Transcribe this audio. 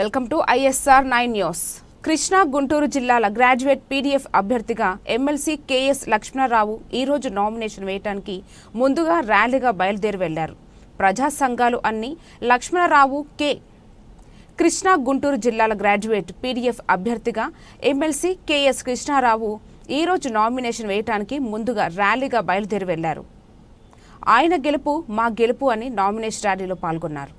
Welcome to ISR 9 news. Krishna Guntur జిల్లాల graduate PDF అభ్యర్థిగా MLC KS Lakshmanarao ఈ రోజు నామినేషన్ వేయడానికి ముందుగా ర్యాలీగా బయలుదేరి వెళ్లారు. ప్రజా సంఘాలు అన్ని లక్ష్మణరావు కృష్ణా గుంటూరు జిల్లాల గ్రాడ్యుయేట్ PDF అభ్యర్థిగా ఎమ్మెల్సీ KS కృష్ణారావు ఈ రోజు నామినేషన్ వేయడానికి ముందుగా ర్యాలీగా బయలుదేరి వెళ్లారు. ఆయన గెలుపు మా గెలుపు అని నామినేషన్ ర్యాలీలో పాల్గొన్నారు.